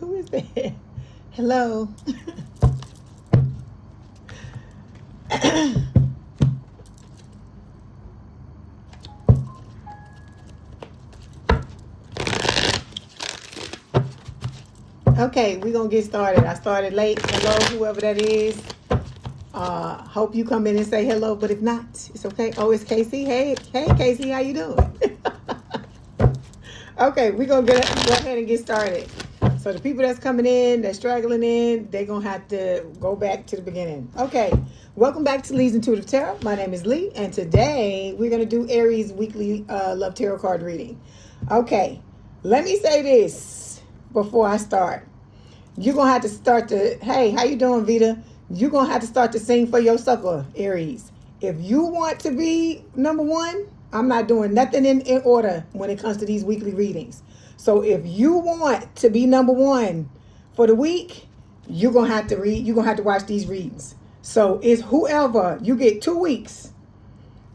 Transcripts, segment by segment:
Who is that? Hello. Okay, we're going to get started. I started late. Hello, whoever that is. Hope you come in and say hello, but if not, it's okay. Oh, it's Casey. Hey, Casey, how you doing? Okay, we're going to go ahead and get started. So the people that's coming in, that's straggling in, they're going to have to go back to the beginning. Okay, welcome back to Leigh's Intuitive Tarot. My name is Leigh, and today we're going to do Aries Weekly Love Tarot Card Reading. Okay, let me say this before I start. You're going to have to start to, hey, how you doing, Vita? You're going to have to start to sing for your sucker, Aries. If you want to be number one, I'm not doing nothing in order when it comes to these weekly readings. So if you want to be number one for the week, you're going to have to read, you're going to have to watch these readings. So it's whoever, you get 2 weeks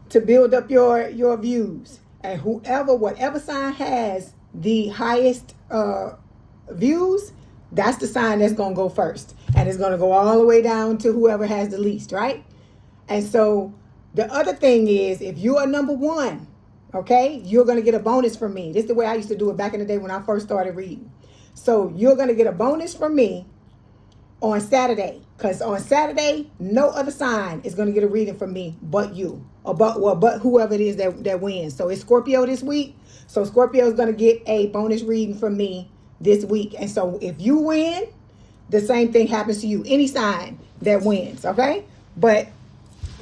to build up your views. And whoever, whatever sign has the highest views, that's the sign that's going to go first. And it's going to go all the way down to whoever has the least, right? And so the other thing is, if you are number one, okay, you're going to get a bonus from me. This is the way I used to do it back in the day when I first started reading. So you're going to get a bonus from me on Saturday. Because on Saturday, no other sign is going to get a reading from me but you. Or but whoever it is that wins. So it's Scorpio this week. So Scorpio is going to get a bonus reading from me this week. And so if you win, the same thing happens to you. Any sign that wins, okay? But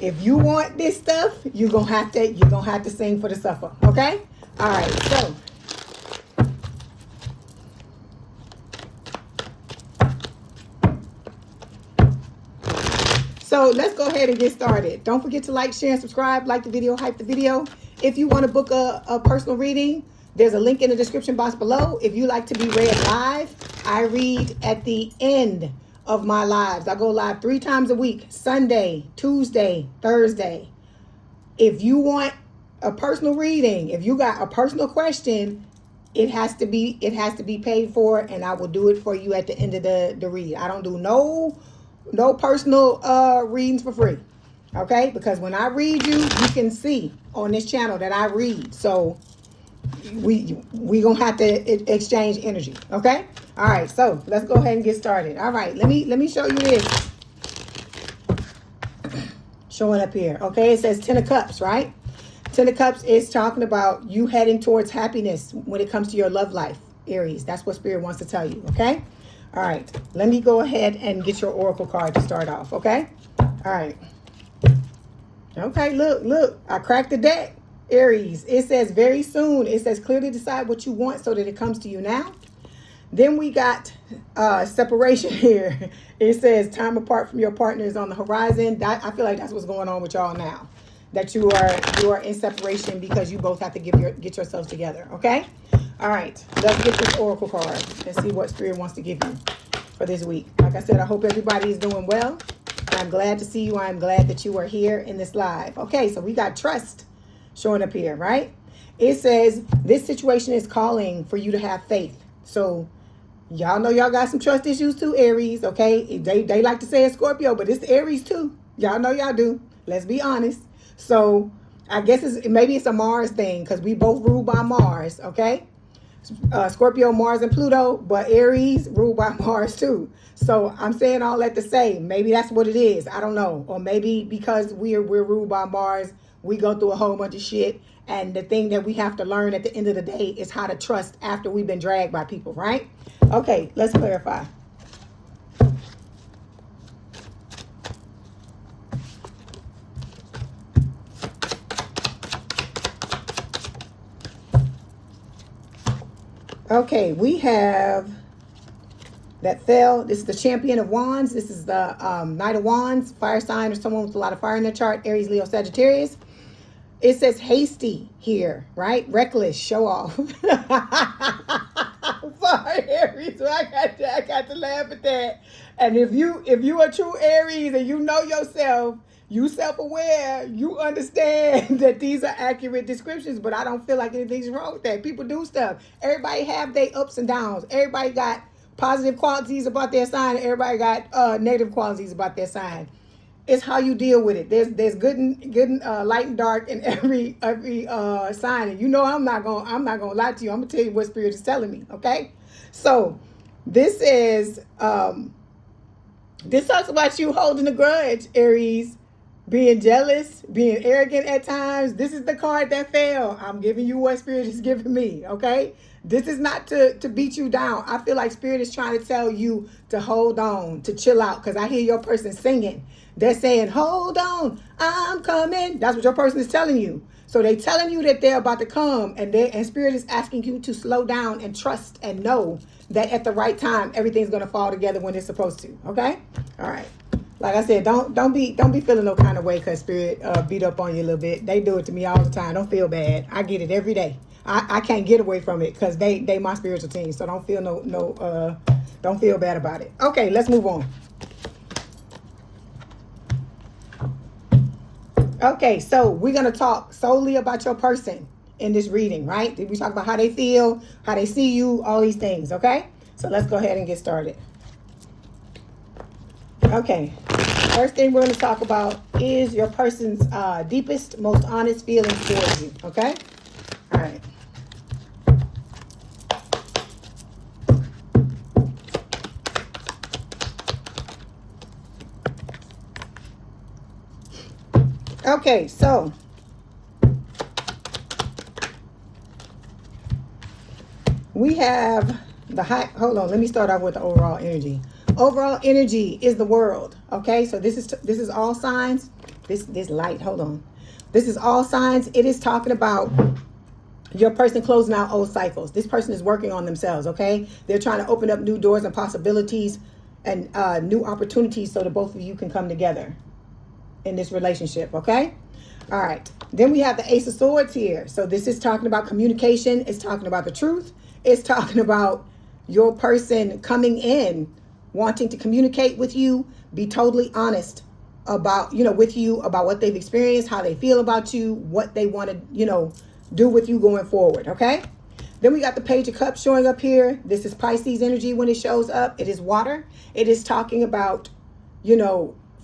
if you want this stuff, you're gonna have to sing for the suffer, okay? All right, so let's go ahead and get started. Don't forget to like, share, and subscribe. Like the video, hype the video. If you want to book a personal reading, there's a link in the description box below. If you like to be read live, I read at the end of my lives. I go live 3 times a week: Sunday, Tuesday, Thursday. If you want a personal reading, if you got a personal question, it has to be paid for, and I will do it for you at the end of the read. I don't do no personal readings for free. Okay? Because when I read you can see on this channel that I read. So we gonna have to exchange energy, okay? All right, so let's go ahead and get started. All right, let me show you this. Showing up here, okay? It says 10 of Cups, right? 10 of Cups is talking about you heading towards happiness when it comes to your love life, Aries. That's what Spirit wants to tell you, okay? All right, let me go ahead and get your oracle card to start off, okay? All right. Okay, look, I cracked the deck. Aries, it says very soon. It says clearly decide what you want so that it comes to you now. Then we got separation here. It says time apart from your partner is on the horizon. I feel like that's what's going on with y'all now. That you are in separation because you both have to get yourselves together. Okay? All right. Let's get this oracle card and see what Spirit wants to give you for this week. Like I said, I hope everybody is doing well. I'm glad to see you. I'm glad that you are here in this live. Okay, so we got trust showing up here, right? It says this situation is calling for you to have faith. So y'all know y'all got some trust issues too, Aries, okay? They like to say it's Scorpio, but it's Aries too. Y'all know y'all do. Let's be honest. So I guess maybe it's a Mars thing because we both rule by Mars, okay? Scorpio, Mars, and Pluto, but Aries ruled by Mars too. So I'm saying all that to say maybe that's what it is. I don't know. Or maybe because we're ruled by Mars, we go through a whole bunch of shit. And the thing that we have to learn at the end of the day is how to trust after we've been dragged by people, right? Okay, let's clarify. Okay, we have that fell. This is the Champion of Wands. This is the Knight of Wands, fire sign or someone with a lot of fire in their chart, Aries, Leo, Sagittarius. It says hasty here, right? Reckless, show off. Sorry, Aries. I got to laugh at that. And if you are true Aries and you know yourself, you self-aware, you understand that these are accurate descriptions, but I don't feel like anything's wrong with that. People do stuff. Everybody have their ups and downs. Everybody got positive qualities about their sign. Everybody got negative qualities about their sign. It's how you deal with it. There's good and light and dark in every sign. And you know I'm not gonna lie to you. I'm gonna tell you what Spirit is telling me. Okay, so this is this talks about you holding a grudge, Aries, being jealous, being arrogant at times. This is the card that fell. I'm giving you what Spirit is giving me, okay? This is not to beat you down. I feel like Spirit is trying to tell you to hold on, to chill out, because I hear your person singing. They're saying, hold on, I'm coming. That's what your person is telling you. So they're telling you that they're about to come, and Spirit is asking you to slow down and trust and know that at the right time, everything's going to fall together when it's supposed to, okay? All right. Like I said, don't be feeling no kind of way because Spirit beat up on you a little bit. They do it to me all the time. Don't feel bad. I get it every day. I can't get away from it because they my spiritual team. So don't feel don't feel bad about it. Okay, let's move on. Okay, so we're gonna talk solely about your person in this reading, right? We talk about how they feel, how they see you, all these things. Okay, so let's go ahead and get started. Okay, first thing we're going to talk about is your person's deepest, most honest feelings towards you, okay? All right. Okay, so we have the high, hold on, let me start off with the overall energy. Overall energy is the world, okay? So this is all signs. This light, hold on. This is all signs. It is talking about your person closing out old cycles. This person is working on themselves, okay? They're trying to open up new doors and possibilities and new opportunities so that both of you can come together in this relationship, okay? All right. Then we have the Ace of Swords here. So this is talking about communication. It's talking about the truth. It's talking about your person coming in, wanting to communicate with you, be totally honest about, with you about what they've experienced, how they feel about you, what they want to, do with you going forward, okay? Then we got the Page of Cups showing up here. This is Pisces energy when it shows up. It is water. It is talking about,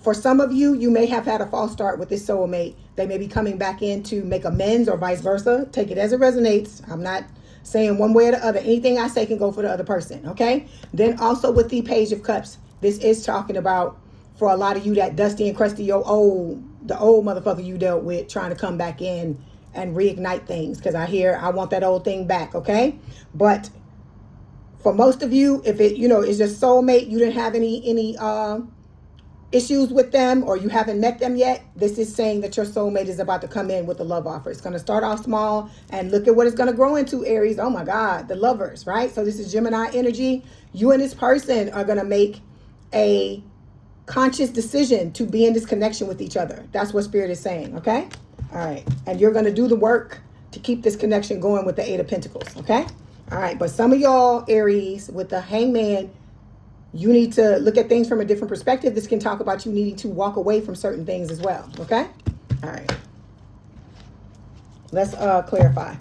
for some of you, you may have had a false start with this soulmate. They may be coming back in to make amends or vice versa. Take it as it resonates. I'm not saying one way or the other. Anything I say can go for the other person, okay? Then also with the Page of Cups, this is talking about, for a lot of you, that dusty and crusty, the old motherfucker you dealt with trying to come back in and reignite things. Because I want that old thing back, okay? But for most of you, if it, is your soulmate, you didn't have any issues with them, or you haven't met them yet, this is saying that your soulmate is about to come in with a love offer. It's going to start off small, and look at what it's going to grow into, Aries. Oh my God, the lovers, right? So this is Gemini energy. You and this person are going to make a conscious decision to be in this connection with each other. That's what Spirit is saying, okay? All right. And you're going to do the work to keep this connection going with the Eight of Pentacles, okay? All right. But some of y'all, Aries, with the Hangman, you need to look at things from a different perspective. This can talk about you needing to walk away from certain things as well. Okay? All right. Let's clarify.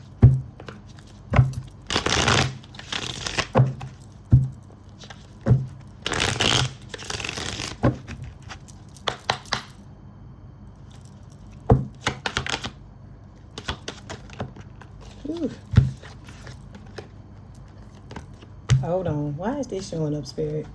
Ooh. Hold on. Why is this showing up, Spirit?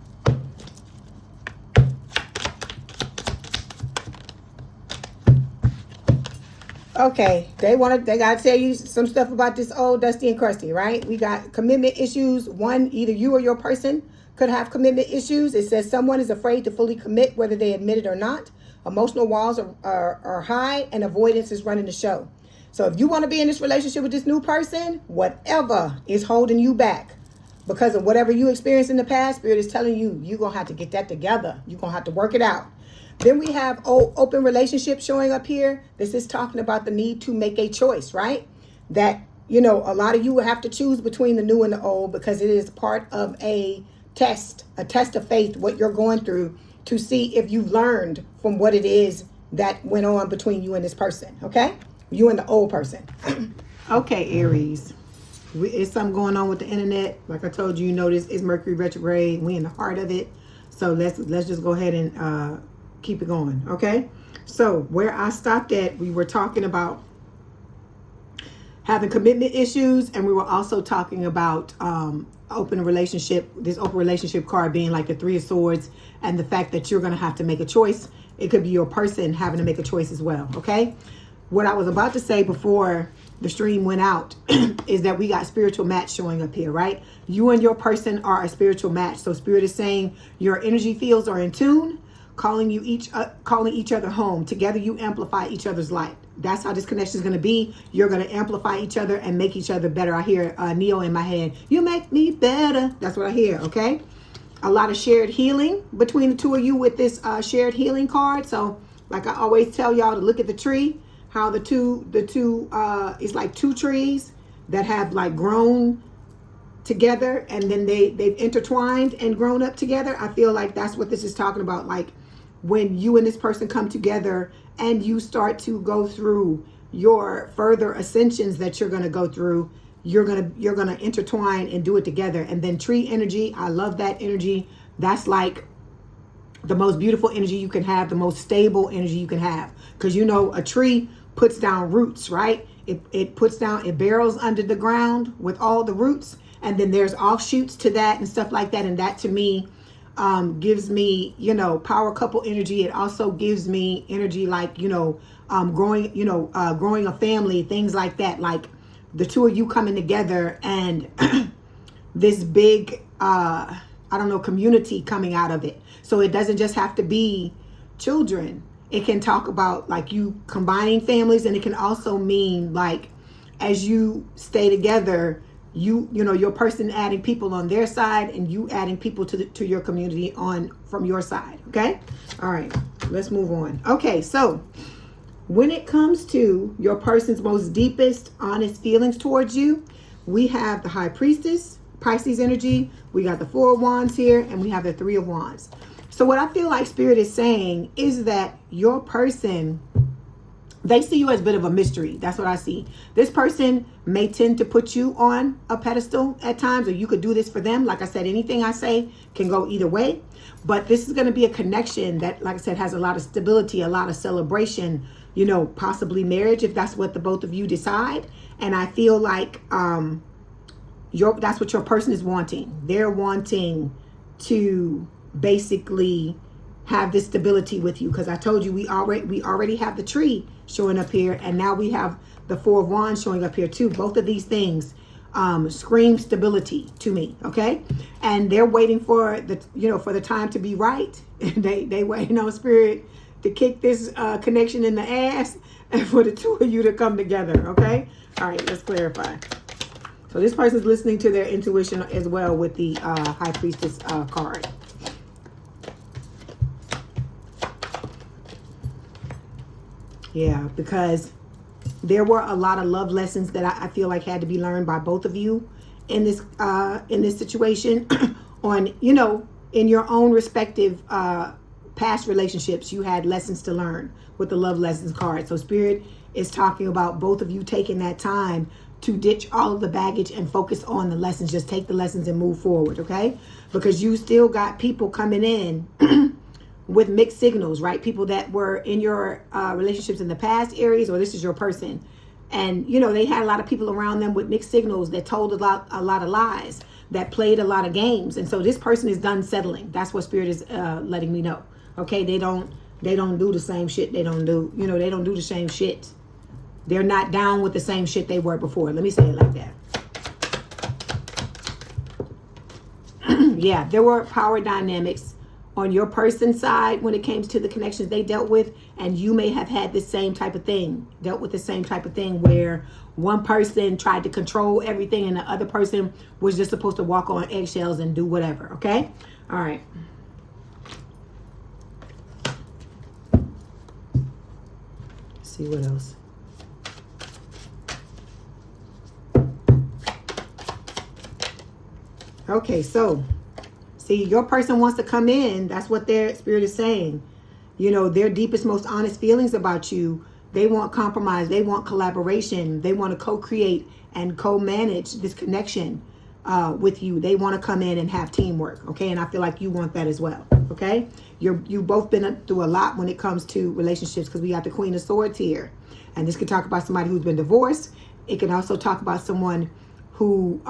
Okay, they gotta tell you some stuff about this old dusty and crusty, right? We got commitment issues. One, either you or your person could have commitment issues. It says someone is afraid to fully commit, whether they admit it or not. Emotional walls are high, and avoidance is running the show. So if you want to be in this relationship with this new person, whatever is holding you back because of whatever you experienced in the past, Spirit is telling you, you're going to have to get that together. You're going to have to work it out. Then we have open relationships showing up here. This is talking about the need to make a choice, right? That, a lot of you will have to choose between the new and the old because it is part of a test of faith, what you're going through, to see if you've learned from what it is that went on between you and this person, okay? You and the old person. Okay, Aries. It's something going on with the internet. Like I told you, notice it's Mercury retrograde. We in the heart of it. So let's just go ahead and keep it going. Okay. So where I stopped at, we were talking about having commitment issues, and we were also talking about open relationship. This open relationship card being like the Three of Swords, and the fact that you're going to have to make a choice. It could be your person having to make a choice as well. Okay. What I was about to say before the stream went out is that we got spiritual match showing up here, right? You and your person are a spiritual match. So Spirit is saying your energy fields are in tune, calling each other home. Together you amplify each other's light. That's how this connection is going to be. You're going to amplify each other and make each other better. I hear Neo in my head. You make me better. That's what I hear. Okay. A lot of shared healing between the two of you with this shared healing card. So like I always tell y'all to look at the tree, how the two it's like two trees that have like grown together, and then they've intertwined and grown up together. I feel like that's what this is talking about. Like when you and this person come together and you start to go through your further ascensions that you're going to go through, you're gonna intertwine and do it together. And then tree energy, I love that energy. That's like the most beautiful energy you can have, the most stable energy you can have, because you know a tree puts down roots, right? It puts down, it burrows under the ground with all the roots, and then there's offshoots to that and stuff like that. And that to me gives me, you know, power couple energy. It also gives me energy like, you know, growing a family, things like that. Like the two of you coming together and this big, I don't know, community coming out of it. So it doesn't just have to be children. It can talk about like you combining families, and it can also mean like as you stay together, you know, your person adding people on their side and you adding people to your community from your side. Okay. All right, let's move on. Okay. So when it comes to your person's most deepest, honest feelings towards you, we have the High Priestess, Pisces energy. We got the Four of Wands here, and we have the Three of Wands. So what I feel like Spirit is saying is that your person, they see you as a bit of a mystery. That's what I see. This person may tend to put you on a pedestal at times, or you could do this for them. Like I said, anything I say can go either way. But this is going to be a connection that, like I said, has a lot of stability, a lot of celebration, you know, possibly marriage if that's what the both of you decide. And I feel like that's what your person is wanting. They're wanting to basically have this stability with you, because I told you we already have the tree showing up here, and now we have the Four of Wands showing up here too. Both of these things scream stability to me. Okay. And they're waiting for the time to be right. they waiting on Spirit to kick this connection in the ass and for the two of you to come together. Okay. All right, let's clarify. So this person's listening to their intuition as well with the High Priestess card. Yeah, because there were a lot of love lessons that I feel like had to be learned by both of you in this situation on, you know, in your own respective past relationships. You had lessons to learn with the love lessons card. So Spirit is talking about both of you taking that time to ditch all of the baggage and focus on the lessons. Just take the lessons and move forward, okay? Because you still got people coming in with mixed signals, right? People that were in your relationships in the past, Aries, or this is your person. And, you know, they had a lot of people around them with mixed signals that told a lot of lies, that played a lot of games. And so this person is done settling. That's what Spirit is letting me know. Okay, they don't do the same shit. They don't do the same shit. They're not down with the same shit they were before. Let me say it like that. Yeah, there were power dynamics on your person's side when it came to the connections they dealt with, and you may have had the same type of thing, dealt with the same type of thing where one person tried to control everything and the other person was just supposed to walk on eggshells and do whatever. Okay. All right. Let's see what else. Okay, so see, your person wants to come in. That's what their Spirit is saying. You know, their deepest, most honest feelings about you. They want compromise. They want collaboration. They want to co-create and co-manage this connection with you. They want to come in and have teamwork, okay? And I feel like you want that as well, okay? You've both been through a lot when it comes to relationships, because we got the Queen of Swords here. And this could talk about somebody who's been divorced. It can also talk about someone who,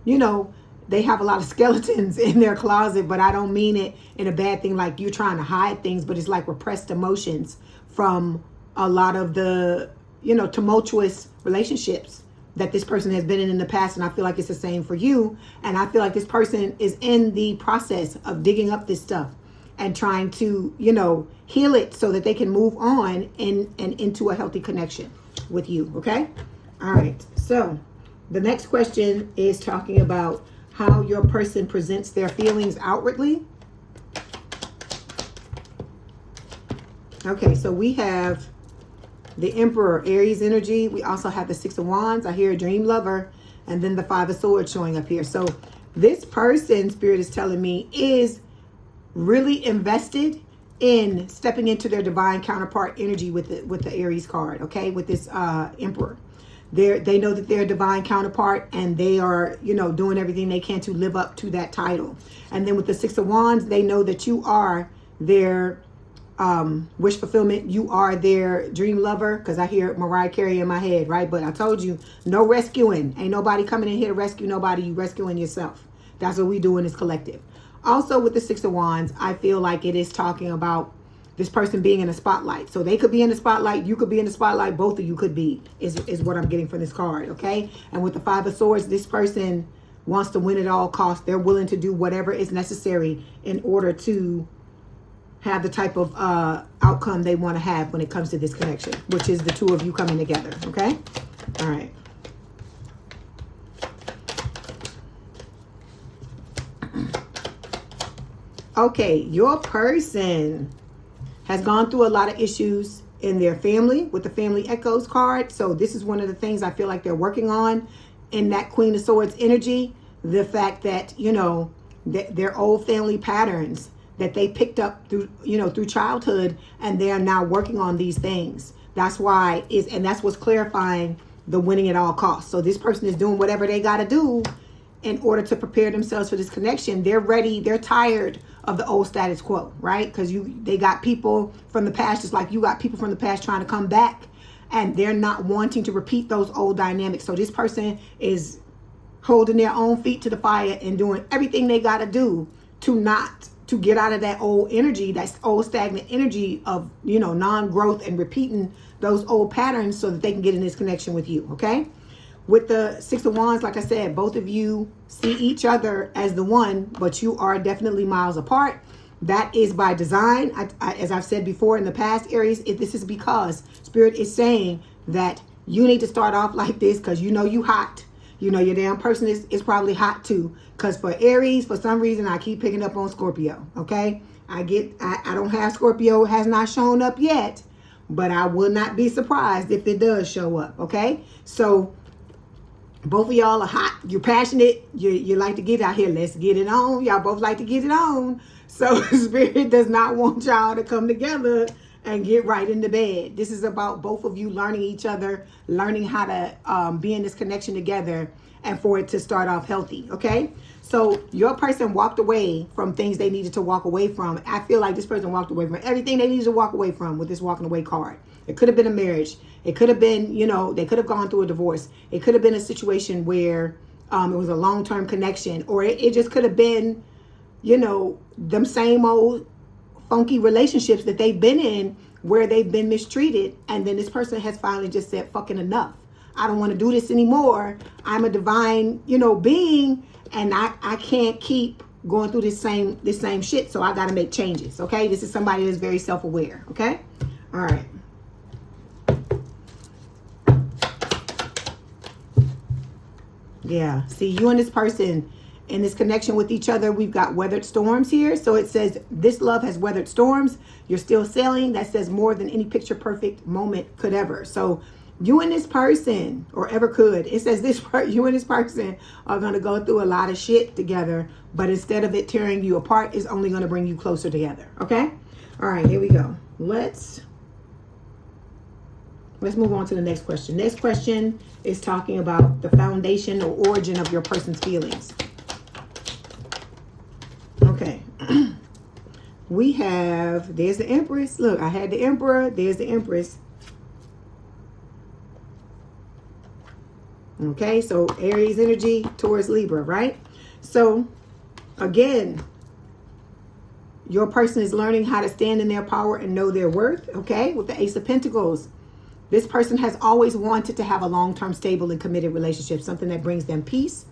you know, they have a lot of skeletons in their closet, but I don't mean it in a bad thing, like you're trying to hide things, but it's like repressed emotions from a lot of the, you know, tumultuous relationships that this person has been in the past. And I feel like it's the same for you. And I feel like this person is in the process of digging up this stuff and trying to, you know, heal it so that they can move on and into a healthy connection with you. Okay. All right. So the next question is talking about how your person presents their feelings outwardly. Okay. So we have the Emperor, Aries energy. We also have the Six of Wands. I hear a dream lover, and then the Five of Swords showing up here. So this person, Spirit is telling me, is really invested in stepping into their divine counterpart energy with the Aries card, okay, with this Emperor. They know that they're a divine counterpart, and they are, you know, doing everything they can to live up to that title. And then with the Six of Wands, they know that you are their wish fulfillment. You are their dream lover, because I hear Mariah Carey in my head, right? But I told you, no rescuing. Ain't nobody coming in here to rescue nobody. You rescuing yourself. That's what we do in this collective. Also with the Six of Wands, I feel like it is talking about this person being in a spotlight. So they could be in the spotlight. You could be in the spotlight. Both of you could be, is what I'm getting from this card, okay? And with the Five of Swords, this person wants to win at all costs. They're willing to do whatever is necessary in order to have the type of outcome they want to have when it comes to this connection, which is the two of you coming together, okay? All right. Okay, your person has gone through a lot of issues in their family with the Family Echoes card. So this is one of the things I feel like they're working on in that Queen of Swords energy. The fact that, you know, their old family patterns that they picked up through, you know, through childhood, and they are now working on these things. That's why and that's what's clarifying the winning at all costs. So this person is doing whatever they got to do in order to prepare themselves for this connection. They're ready. They're tired of the old status quo, right? Because they got people from the past, just like you got people from the past trying to come back, and they're not wanting to repeat those old dynamics. So this person is holding their own feet to the fire and doing everything they got to do to get out of that old energy, that old stagnant energy of, you know, non-growth, and repeating those old patterns so that they can get in this connection with you, okay? With the Six of Wands, like I said, both of you see each other as the one, but you are definitely miles apart. That is by design. As I've said before in the past, Aries, this is because Spirit is saying that you need to start off like this, because you know you hot. You know your damn person is probably hot too. Because for Aries, for some reason, I keep picking up on Scorpio, okay? I don't have Scorpio, has not shown up yet, but I will not be surprised if it does show up, okay? So both of y'all are hot. You're passionate. You like to get out here. Let's get it on. Y'all both like to get it on. So Spirit does not want y'all to come together and get right into bed. This is about both of you learning each other, learning how to be in this connection together, and for it to start off healthy, okay? So your person walked away from things they needed to walk away from. I feel like this person walked away from everything they needed to walk away from with this walking away card. It could have been a marriage. It could have been, you know, they could have gone through a divorce. It could have been a situation where it was a long-term connection, or it just could have been, you know, them same old funky relationships that they've been in where they've been mistreated. And then this person has finally just said, fucking enough. I don't want to do this anymore. I'm a divine, you know, being, and I can't keep going through this same shit. So I got to make changes. Okay. This is somebody that's very self-aware. Okay. All right. Yeah. See, you and this person in this connection with each other, we've got weathered storms here. So it says this love has weathered storms. You're still sailing. That says more than any picture perfect moment could ever. So you and this person, or ever could, it says you and this person are going to go through a lot of shit together, but instead of it tearing you apart, it's only going to bring you closer together. Okay. All right, here we go. Let's Let's move on to the next question. Next question is talking about the foundation or origin of your person's feelings. Okay. We have, there's the Empress. Look, I had the Emperor. There's the Empress. Okay, so Aries energy towards Libra, right? So, again, your person is learning how to stand in their power and know their worth, okay? With the Ace of Pentacles. This person has always wanted to have a long-term, stable, and committed relationship, something that brings them peace.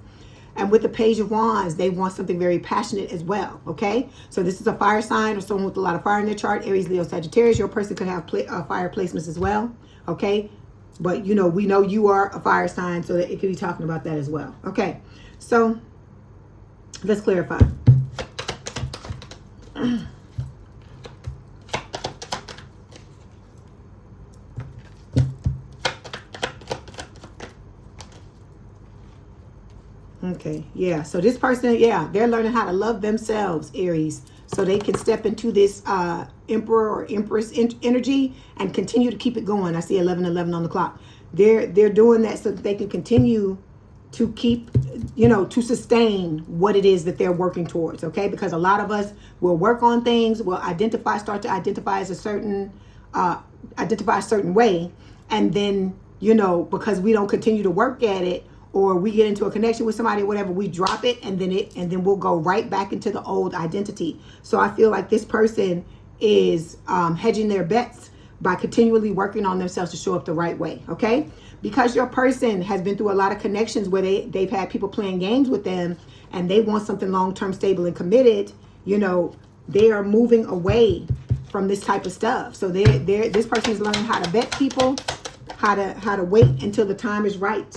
And with the Page of Wands, they want something very passionate as well, okay? So this is a fire sign or someone with a lot of fire in their chart, Aries, Leo, Sagittarius. Your person could have fire placements as well, okay? But, you know, we know you are a fire sign, so that it could be talking about that as well. Okay, so let's clarify. Okay, yeah, so this person, yeah, they're learning how to love themselves, Aries, so they can step into this Emperor or Empress energy and continue to keep it going. I see 11:11 on the clock. They're doing that so that they can continue to keep, you know, to sustain what it is that they're working towards, okay? Because a lot of us will work on things, will start to identify as a certain way, and then, you know, because we don't continue to work at it, or we get into a connection with somebody or whatever, we drop it, and then we'll go right back into the old identity. So I feel like this person is hedging their bets by continually working on themselves to show up the right way, okay? Because your person has been through a lot of connections where they've had people playing games with them, and they want something long-term, stable, and committed, you know, they are moving away from this type of stuff. So this person is learning how to vet people, how to wait until the time is right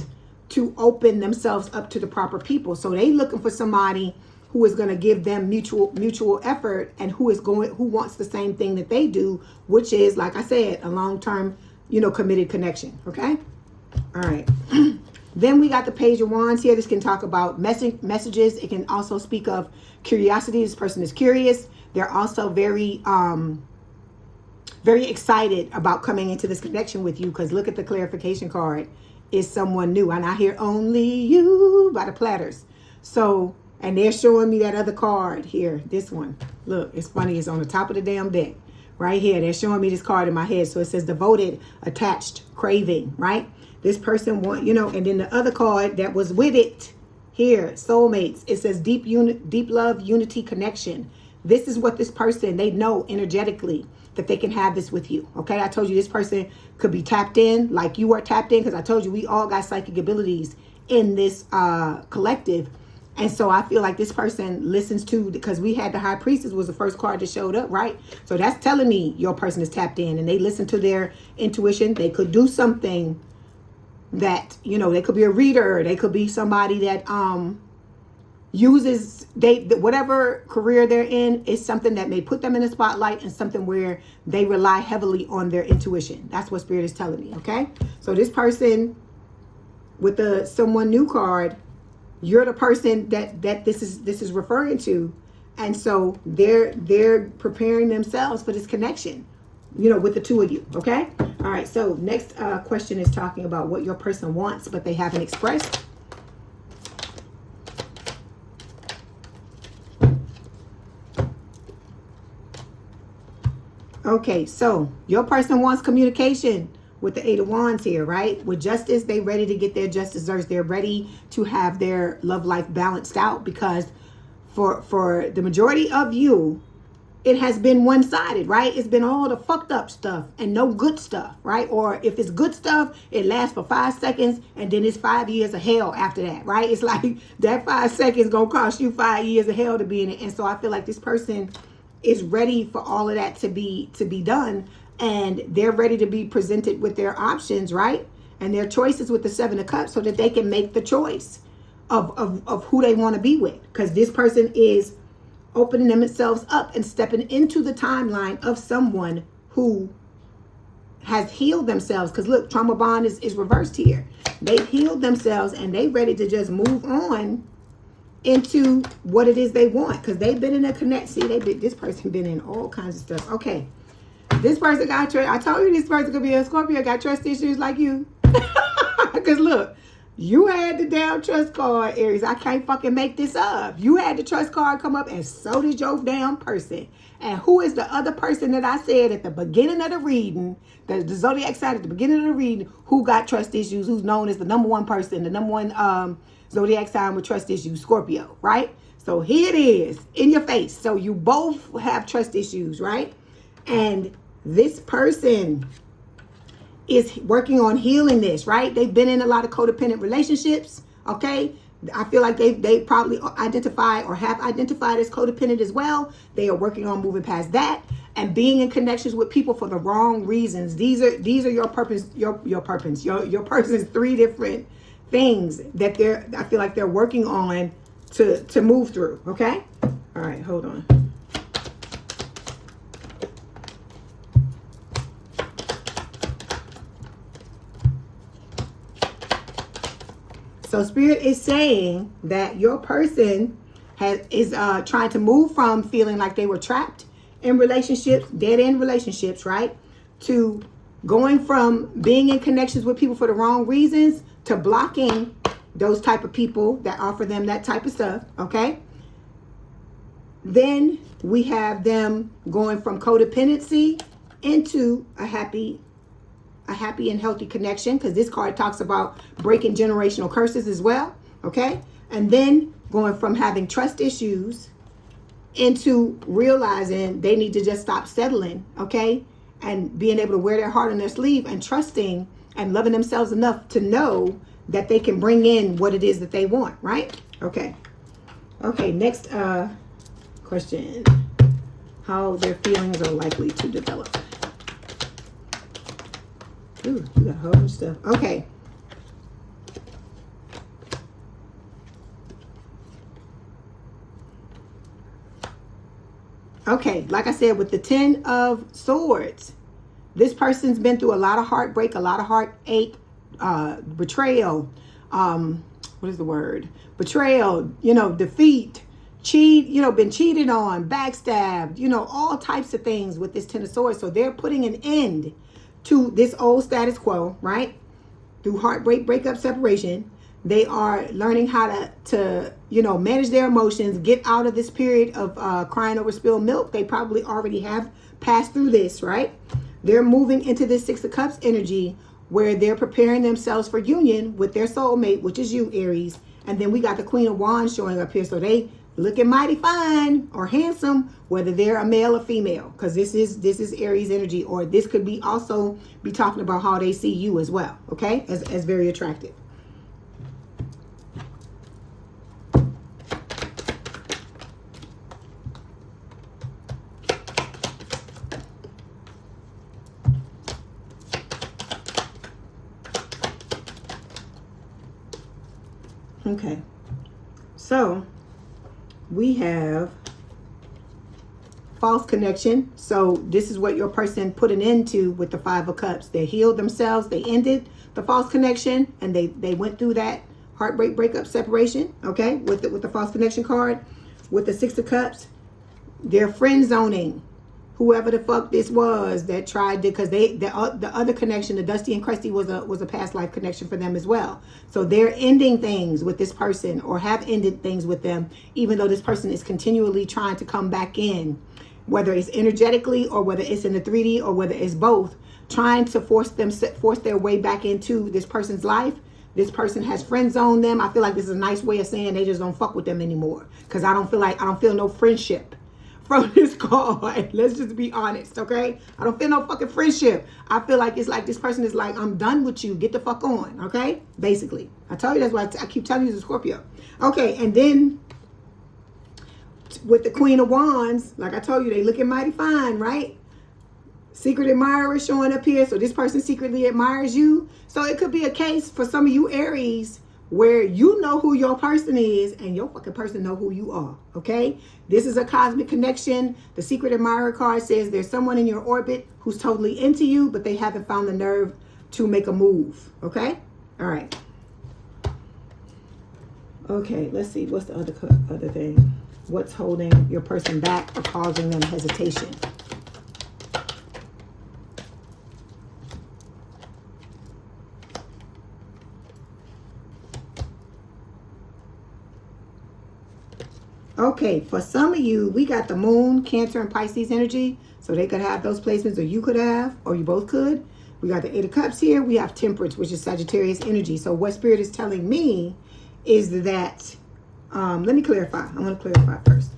to open themselves up to the proper people. So they looking for somebody who is going to give them mutual effort, and who wants the same thing that they do, which is, like I said, a long-term, you know, committed connection. Okay. All right. Then we got the Page of Wands here. This can talk about messages. It can also speak of curiosity. This person is curious. They're also very excited about coming into this connection with you, because look at the clarification card. Is someone new, and I hear Only You by the Platters. So, and they're showing me that other card here, this one. Look, it's funny, it's on the top of the damn deck right here. They're showing me this card in my head. So it says devoted, attached, craving, right? This person want, you know, and then the other card that was with it here, soulmates. It says deep love, unity, connection. This is what this person, they know energetically that they can have this with you. Okay, I told you this person could be tapped in like you are tapped in, because I told you we all got psychic abilities in this collective. And so I feel like this person listens to, because we had the High Priestess was the first card that showed up, right? So that's telling me your person is tapped in, and they listen to their intuition. They could do something that, you know, they could be a reader. They could be somebody that uses whatever career they're in is something that may put them in the spotlight, and something where they rely heavily on their intuition. That's what Spirit is telling me. Okay, so this person with the someone new card, you're the person that this is referring to, and so they're preparing themselves for this connection, you know, with the two of you. Okay, all right. So next question is talking about what your person wants, but they haven't expressed. Okay, so your person wants communication with the Eight of Wands here, right? With justice, they're ready to get their just desserts. They're ready to have their love life balanced out, because for the majority of you, it has been one-sided, right? It's been all the fucked up stuff and no good stuff, right? Or if it's good stuff, it lasts for 5 seconds, and then it's 5 years of hell after that, right? It's like that 5 seconds gonna cost you 5 years of hell to be in it. And so I feel like this person is ready for all of that to be done, and they're ready to be presented with their options, right? And their choices with the Seven of Cups, so that they can make the choice of who they want to be with. Because this person is opening themselves up and stepping into the timeline of someone who has healed themselves. Because look, trauma bond is reversed here. They've healed themselves, and they ready to just move on into what it is they want, because they've been in a connect. See, this person been in all kinds of stuff. Okay, This person got trust. I told you this person could be a Scorpio, got trust issues like you. Because look, you had the damn trust card, Aries. I can't fucking make this up. You had the trust card come up, and so did your damn person. And who is the other person that I said at the beginning of the reading, the zodiac sign at the beginning of the reading, who got trust issues, who's known as the number one person, the number one zodiac sign with trust issues, Scorpio, right? So here it is in your face. So you both have trust issues, right? And this person is working on healing this, right? They've been in a lot of codependent relationships, okay? I feel like they probably identify or have identified as codependent as well. They are working on moving past that and being in connections with people for the wrong reasons. These are your purpose, your person's three different things that I feel like they're working on to move through, okay? All right, hold on. So Spirit is saying that your person is trying to move from feeling like they were trapped in relationships, dead-end relationships, right? To going from being in connections with people for the wrong reasons to blocking those type of people that offer them that type of stuff, okay? Then we have them going from codependency into a happy and healthy connection, because this card talks about breaking generational curses as well, okay? And then going from having trust issues into realizing they need to just stop settling, okay? And being able to wear their heart on their sleeve and trusting and loving themselves enough to know that they can bring in what it is that they want, right? Okay. Okay, next question. How their feelings are likely to develop. Ooh, you got a whole bunch of stuff. Okay. Okay, like I said, with the 10 of Swords, this person's been through a lot of heartbreak, a lot of heartache, betrayal. What is the word? Betrayal, defeat, been cheated on, backstabbed, all types of things with this 10 of Swords. So they're putting an end to this old status quo, right? Through heartbreak, breakup, separation. They are learning how to manage their emotions, get out of this period of crying over spilled milk. They probably already have passed through this, right? They're moving into this 6 of Cups energy where they're preparing themselves for union with their soulmate, which is you, Aries. And then we got the Queen of Wands showing up here. So they looking mighty fine or handsome, whether they're a male or female, because this is Aries energy, or this could be also be talking about how they see you as well, okay, as very attractive. Okay, so we have false connection. So this is what your person put an end to with the 5 of Cups. They healed themselves. They ended the false connection, and they went through that heartbreak, breakup, separation. Okay, with the false connection card. With the 6 of Cups, they're friend zoning whoever the fuck this was that tried to, because the other connection, the Dusty and Crusty, was a past life connection for them as well. So they're ending things with this person, or have ended things with them, even though this person is continually trying to come back in, whether it's energetically or whether it's in the 3D or whether it's both, trying to force their way back into this person's life. This person has friend zoned them. I feel like this is a nice way of saying they just don't fuck with them anymore, because I don't feel no friendship from this card. Let's just be honest, okay? I don't feel no fucking friendship. I feel like it's like this person is like, I'm done with you. Get the fuck on, okay? Basically. I told you, that's why I keep telling you, it's a Scorpio. Okay, and then with the Queen of Wands, like I told you, they looking mighty fine, right? Secret admirer showing up here. So this person secretly admires you. So it could be a case for some of you Aries where you know who your person is and your fucking person know who you are, okay? This is a cosmic connection. The secret admirer card says there's someone in your orbit who's totally into you, but they haven't found the nerve to make a move, okay? All right. Okay, let's see. What's the other thing? What's holding your person back or causing them hesitation? Okay, for some of you, we got the moon, Cancer, and Pisces energy. So they could have those placements, or you could have, or you both could. We got the Eight of Cups here. We have Temperance, which is Sagittarius energy. So what Spirit is telling me is that, let me clarify. I want to clarify first.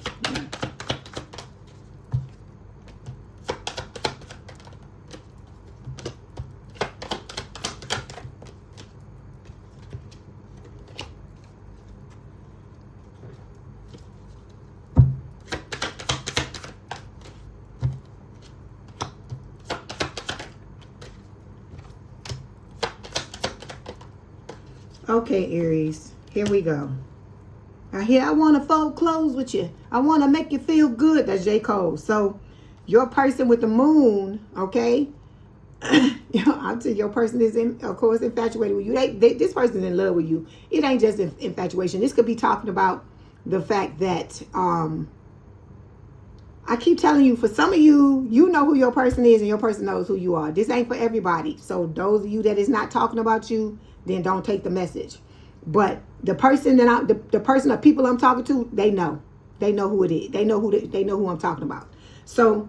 Okay, Aries, here we go. I want to fold clothes with you. I want to make you feel good. That's J. Cole. So your person with the moon, okay, I'll tell you, your person is, of course, infatuated with you. This person is in love with you. It ain't just infatuation. This could be talking about the fact that, I keep telling you, for some of you, you know who your person is and your person knows who you are. This ain't for everybody. So those of you that is not talking about you, then don't take the message. But the person that the person or people I'm talking to, they know who it is. They know who I'm talking about. So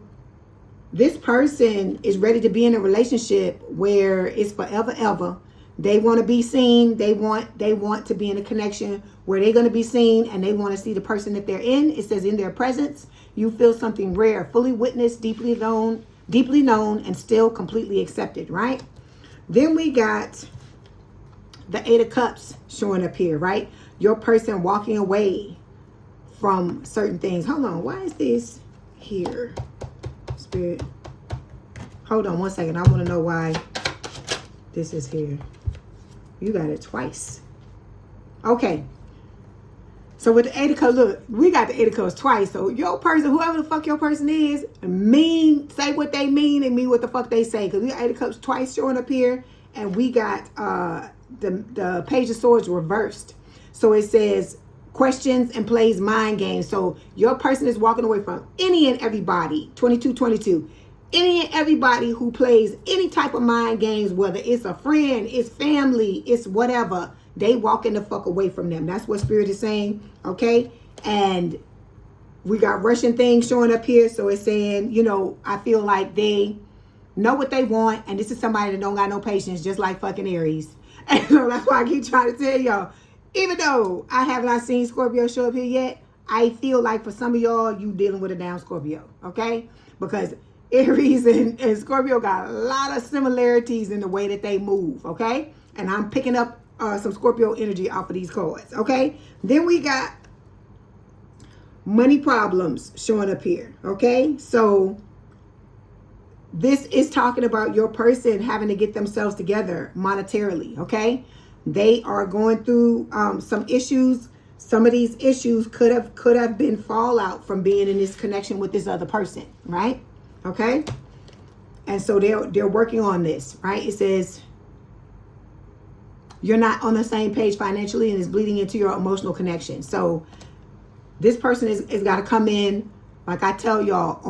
this person is ready to be in a relationship where it's forever, ever. They want to be seen. They want to be in a connection where they're going to be seen, and they want to see the person that they're in. It says in their presence, you feel something rare, fully witnessed, deeply known, and still completely accepted, right? Then we got the Eight of Cups showing up here, right? Your person walking away from certain things. Hold on, why is this here? Spirit. Hold on one second. I want to know why this is here. You got it twice. Okay. So with the Eight of Cups, look, we got the Eight of Cups twice. So your person, whoever the fuck your person is, say what they mean and mean what the fuck they say. Because we got Eight of Cups twice showing up here. And we got the Page of Swords reversed. So it says questions and plays mind games. So your person is walking away from any and everybody. 2222. Any and everybody who plays any type of mind games, whether it's a friend, it's family, it's whatever, they walking the fuck away from them. That's what Spirit is saying, okay? And we got Russian things showing up here. So it's saying, you know, I feel like they know what they want, and this is somebody that don't got no patience, just like fucking Aries. And so that's why I keep trying to tell y'all, even though I have not seen Scorpio show up here yet, I feel like for some of y'all, you dealing with a down Scorpio, okay? Because Aries and Scorpio got a lot of similarities in the way that they move, okay? And I'm picking up some Scorpio energy off of these cards, okay? Then we got money problems showing up here, okay? So this is talking about your person having to get themselves together monetarily, okay? They are going through some issues. Some of these issues could have been fallout from being in this connection with this other person, right? Okay? And so they're working on this, right? It says you're not on the same page financially, and it's bleeding into your emotional connection. So this person is got to come in, like I tell y'all,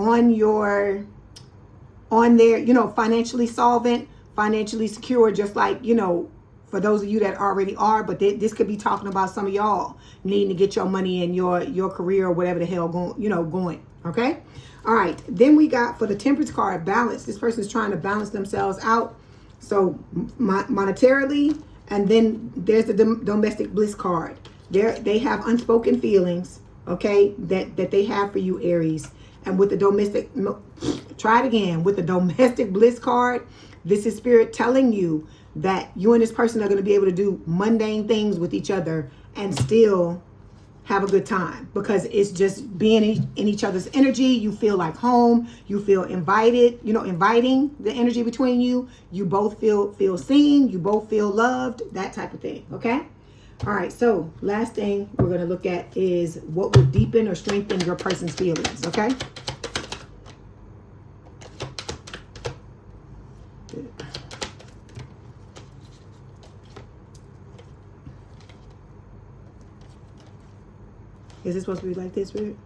on their, you know, financially solvent, financially secure, just like, you know, for those of you that already are. But this could be talking about some of y'all needing to get your money in your career or whatever the hell going, okay? All right, then we got for the Temperance card, balance. This person is trying to balance themselves out, so monetarily. And then there's the domestic bliss card. They have unspoken feelings, okay, that they have for you, Aries. And with the domestic, try it again. With the domestic bliss card, this is Spirit telling you that you and this person are going to be able to do mundane things with each other and still have a good time, because it's just being in each other's energy. You feel like home. You feel invited, you know, inviting the energy between you. You both feel seen. You both feel loved, that type of thing, okay? All right, so last thing we're going to look at is what would deepen or strengthen your person's feelings, okay? Is it supposed to be like this, Spirit?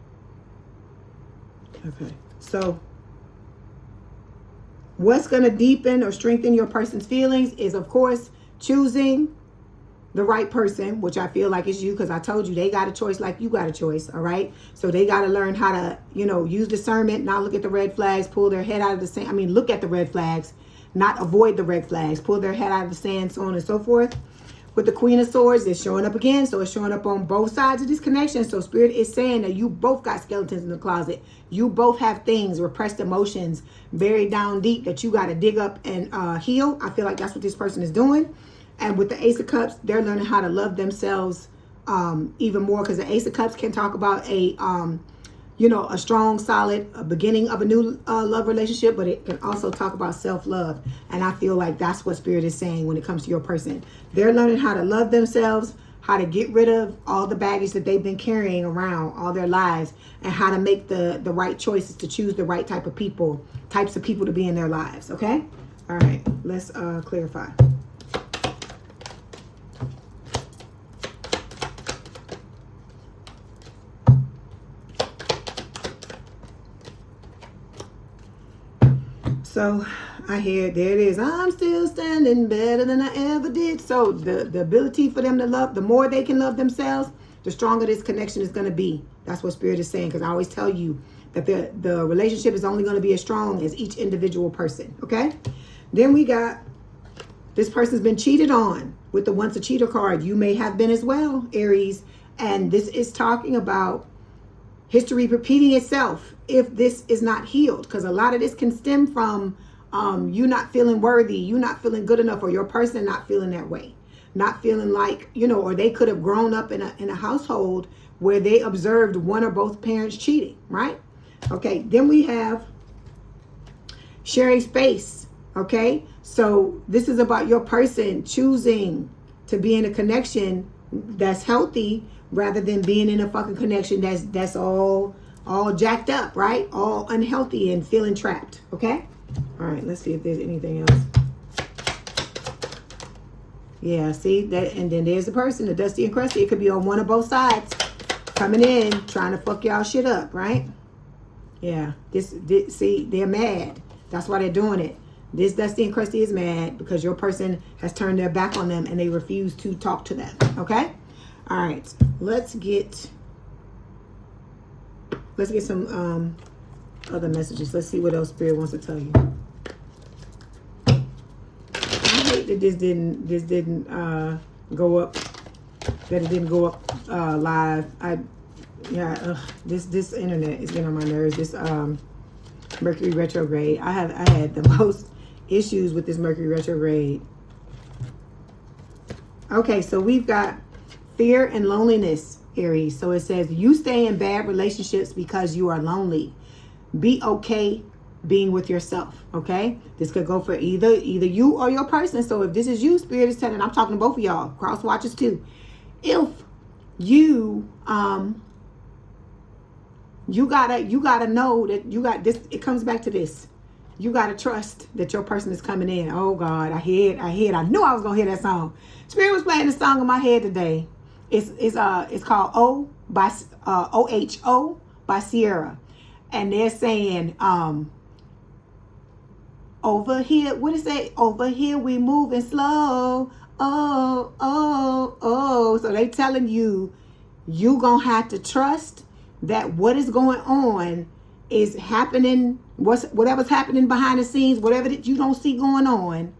Okay, so what's going to deepen or strengthen your person's feelings is, of course, choosing the right person, which I feel like is you, because I told you they got a choice like you got a choice, all right? So they got to learn how to, you know, use discernment, not look at the red flags, pull their head out of the sand. I mean, look at the red flags, not avoid the red flags, pull their head out of the sand, so on and so forth. With the Queen of Swords, it's showing up again, so it's showing up on both sides of this connection. So Spirit is saying that you both got skeletons in the closet. You both have things, repressed emotions, buried down deep that you got to dig up and heal. I feel like that's what this person is doing. And with the Ace of Cups, they're learning how to love themselves even more, because the Ace of Cups can talk about a, you know, a strong, solid beginning of a new love relationship, but it can also talk about self-love. And I feel like that's what Spirit is saying when it comes to your person. They're learning how to love themselves, how to get rid of all the baggage that they've been carrying around all their lives, and how to make the right choices to choose the right types of people to be in their lives, okay? All right, let's clarify. So I hear, there it is. I'm still standing better than I ever did. So the ability for them to love, the more they can love themselves, the stronger this connection is going to be. That's what Spirit is saying. Because I always tell you that the relationship is only going to be as strong as each individual person. Okay. Then we got, this person's been cheated on with the Once a Cheater card. You may have been as well, Aries. And this is talking about history repeating itself if this is not healed, because a lot of this can stem from you not feeling worthy, you not feeling good enough, or your person not feeling that way, not feeling like, you know, or they could have grown up in a household where they observed one or both parents cheating, right? Okay, then we have sharing space. Okay, so this is about your person choosing to be in a connection that's healthy, rather than being in a fucking connection that's all jacked up, right? All unhealthy and feeling trapped, okay? All right, let's see if there's anything else. Yeah, see that, and then there's the person, the dusty and crusty. It could be on one or both sides, coming in, trying to fuck y'all shit up, right? Yeah, this see, they're mad. That's why they're doing it. This dusty and crusty is mad because your person has turned their back on them and they refuse to talk to them, okay? All right, let's get some other messages. Let's see what else Spirit wants to tell you. I hate that this didn't go up. That it didn't go up live. This internet is getting on my nerves. This Mercury retrograde. I had the most issues with this Mercury retrograde. Okay, so we've got fear and loneliness, Aries. So it says you stay in bad relationships because you are lonely. Be okay being with yourself. Okay, this could go for either you or your person. So if this is you, Spirit is telling, I'm talking to both of y'all, cross watchers too. If you you gotta know that you got this. It comes back to this. You gotta trust that your person is coming in. Oh God, I hear it. I knew I was gonna hear that song. Spirit was playing the song in my head today. It's called OHO by Sierra, and they're saying over here. What is it? Over here we moving slow. Oh. So they telling you gonna have to trust that what is going on is happening. Whatever's happening behind the scenes, whatever that you don't see going on,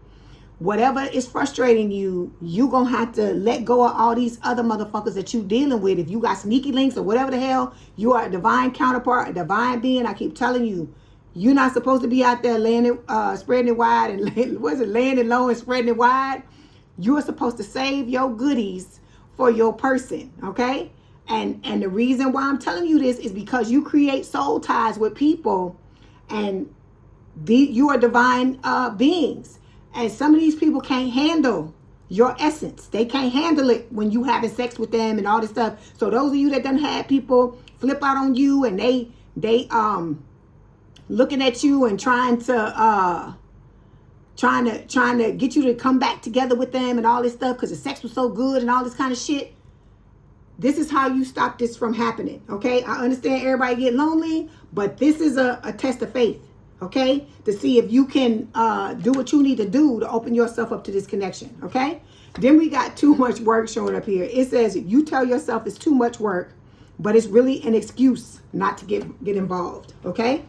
whatever is frustrating you, you gonna have to let go of all these other motherfuckers that you dealing with. If you got sneaky links or whatever the hell, you are a divine counterpart, a divine being. I keep telling you, you're not supposed to be out there spreading it wide and laying it low and spreading it wide. You are supposed to save your goodies for your person, okay? And the reason why I'm telling you this is because you create soul ties with people, and you are divine beings. And some of these people can't handle your essence. They can't handle it when you having sex with them and all this stuff. So those of you that done had people flip out on you and they looking at you and trying to get you to come back together with them and all this stuff because the sex was so good and all this kind of shit. This is how you stop this from happening, okay? I understand everybody get lonely, but this is a test of faith, okay? To see if you can do what you need to do to open yourself up to this connection, okay? Then we got too much work showing up here. It says you tell yourself it's too much work, but it's really an excuse not to get involved, okay?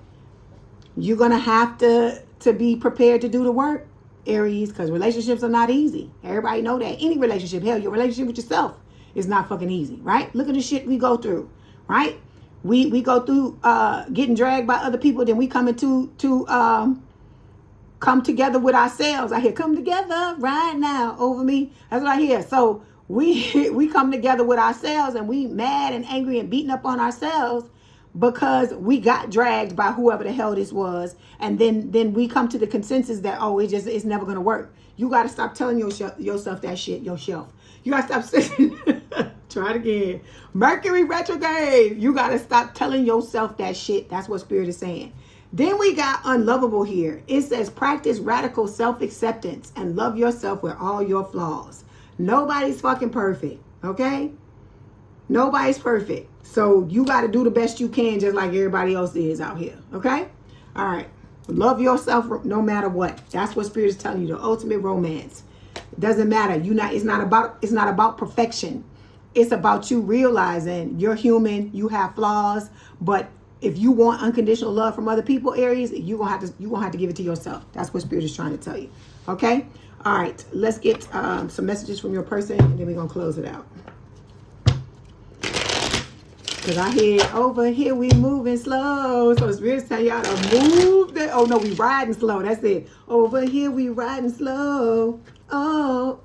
You're going to have to be prepared to do the work, Aries, because relationships are not easy. Everybody know that. Any relationship, hell, your relationship with yourself is not fucking easy, right? Look at the shit we go through, right? We go through getting dragged by other people, then we come together with ourselves. I hear come together right now over me. That's what I hear. So we come together with ourselves, and we mad and angry and beating up on ourselves because we got dragged by whoever the hell this was. And then we come to the consensus that, oh, it's never going to work. You got to stop telling yourself that shit, yourself. You got to stop saying, try it again. Mercury retrograde. You got to stop telling yourself that shit. That's what Spirit is saying. Then we got unlovable here. It says practice radical self-acceptance and love yourself with all your flaws. Nobody's fucking perfect, okay? Nobody's perfect. So you got to do the best you can just like everybody else is out here, okay? All right. Love yourself no matter what. That's what Spirit is telling you, the ultimate romance. It doesn't matter. It's not about perfection. It's about you realizing you're human, you have flaws, but if you want unconditional love from other people, Aries, you're gonna have to give it to yourself. That's what Spirit is trying to tell you. Okay? All right. Let's get some messages from your person, and then we're gonna close it out. Because I hear over here we moving slow. So Spirit's telling y'all to move. Oh no, we riding slow. That's it. Over here we riding slow. Oh.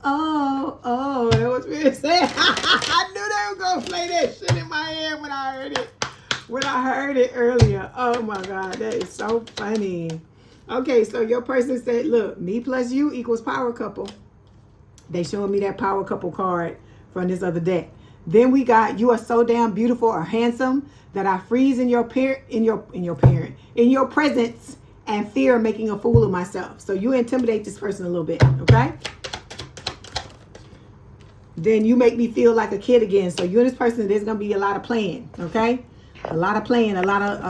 That was Spirit saying. I knew they were gonna play that shit in my head when I heard it. When I heard it earlier. Oh my God, that is so funny. Okay, so your person said, look, me plus you equals power couple. They showed me that power couple card from this other deck. Then we got, you are so damn beautiful or handsome that I freeze in your presence and fear making a fool of myself. So you intimidate this person a little bit, okay? Then you make me feel like a kid again. So you and this person, there's gonna be a lot of playing, okay? A lot of playing, a lot of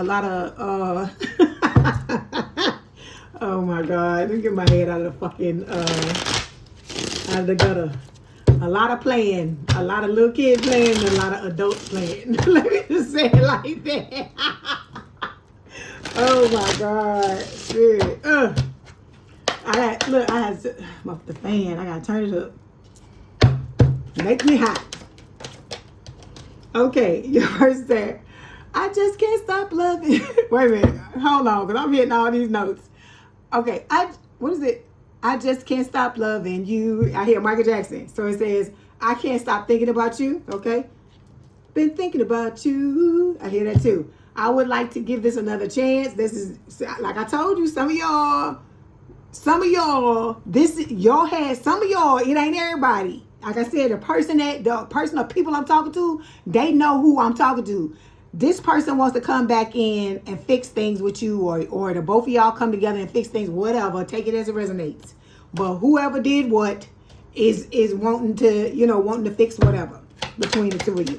oh my God, let me get my head out of the fucking out of the gutter. A lot of playing, a lot of little kids playing, and a lot of adults playing. Let me just say it like that. Oh my God, Spirit. I had the fan. I gotta turn it up. Make me hot. Okay, your first said, I just can't stop loving. Wait a minute, hold on, because I'm hitting all these notes. Okay, what is it? I just can't stop loving you. I hear Michael Jackson. So it says, I can't stop thinking about you. Okay. Been thinking about you. I hear that too. I would like to give this another chance. This is, like I told you, some of y'all, it ain't everybody. Like I said, the people I'm talking to, they know who I'm talking to. This person wants to come back in and fix things with you, or the both of y'all come together and fix things, whatever. Take it as it resonates. But whoever did what is wanting to fix whatever between the two of you.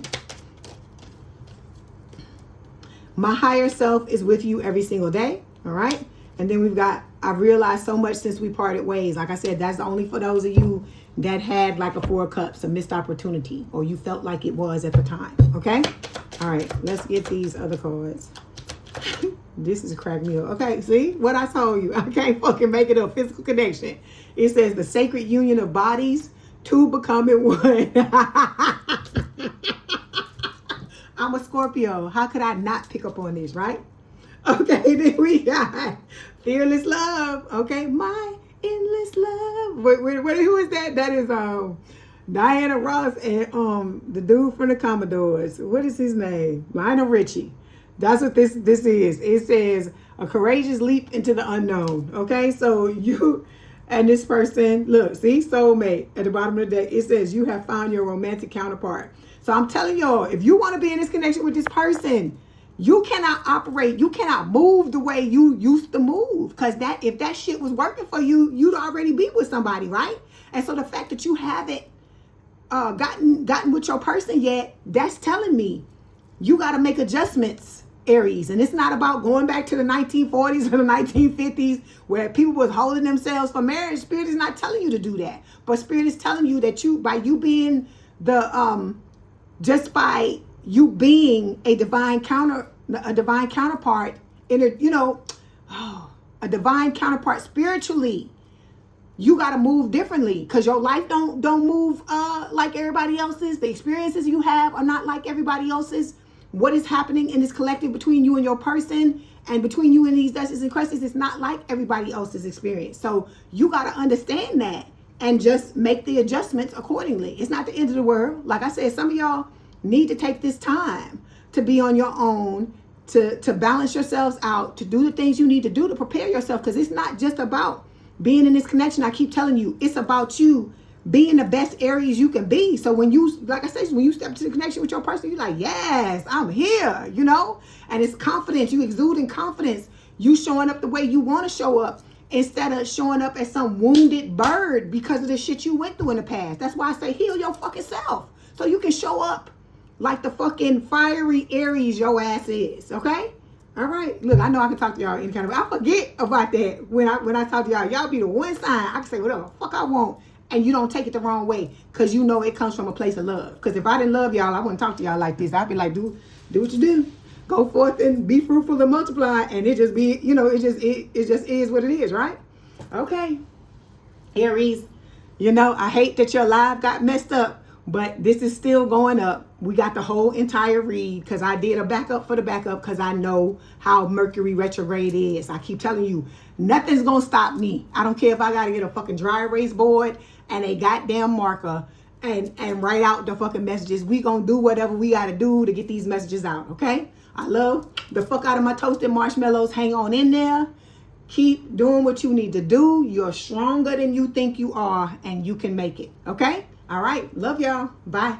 My higher self is with you every single day. All right. And then we've got, I've realized so much since we parted ways. Like I said, that's only for those of you that had like a 4 of Cups, a missed opportunity, or you felt like it was at the time. Okay. All right, let's get these other cards. This is crack me up. Okay, see what I told you. I can't fucking make it a physical connection. It says the sacred union of bodies, 2 becoming 1. I'm a Scorpio. How could I not pick up on this, right? Okay, then we got fearless love. Okay, my endless love. Who is that? That is Diana Ross and the dude from the Commodores. What is his name? Lionel Richie. That's what this is. It says a courageous leap into the unknown. Okay, so you and this person, look, see, soulmate at the bottom of the deck. It says you have found your romantic counterpart. So I'm telling y'all, if you want to be in this connection with this person, you cannot operate, you cannot move the way you used to move. Because if that shit was working for you, you'd already be with somebody, right? And so the fact that you haven't gotten with your person yet, that's telling me you got to make adjustments Aries. And it's not about going back to the 1940s or the 1950s where people was holding themselves for marriage. Spirit is not telling you to do that. But Spirit is telling you that by you being just by you being a divine counterpart in a divine counterpart spiritually, you got to move differently, because your life don't move like everybody else's. The experiences you have are not like everybody else's. What is happening in this collective between you and your person and between you and these Duchess and Crescents is not like everybody else's experience. So you got to understand that and just make the adjustments accordingly. It's not the end of the world. Like I said, some of y'all need to take this time to be on your own, to balance yourselves out, to do the things you need to do to prepare yourself, because it's not just about being in this connection. I keep telling you, it's about you being the best Aries you can be. So when you, like I said, when you step to the connection with your person, you're like, yes, I'm here, and it's confidence. You exuding confidence. You showing up the way you want to show up instead of showing up as some wounded bird because of the shit you went through in the past. That's why I say heal your fucking self so you can show up like the fucking fiery Aries your ass is, okay? All right, look, I know I can talk to y'all any kind of way. I forget about that when I talk to y'all. Y'all be the one sign I can say whatever the fuck I want, and you don't take it the wrong way, because you know it comes from a place of love. Because if I didn't love y'all, I wouldn't talk to y'all like this. I'd be like, do what you do. Go forth and be fruitful and multiply, and it just be, it just is what it is, right? Okay, Aries, I hate that your live got messed up, but this is still going up. We got the whole entire read because I did a backup for the backup, because I know how Mercury retrograde is. I keep telling you, nothing's going to stop me. I don't care if I got to get a fucking dry erase board and a goddamn marker and write out the fucking messages. We going to do whatever we got to do to get these messages out, okay? I love the fuck out of my toasted marshmallows. Hang on in there. Keep doing what you need to do. You're stronger than you think you are, and you can make it, okay? All right. Love y'all. Bye.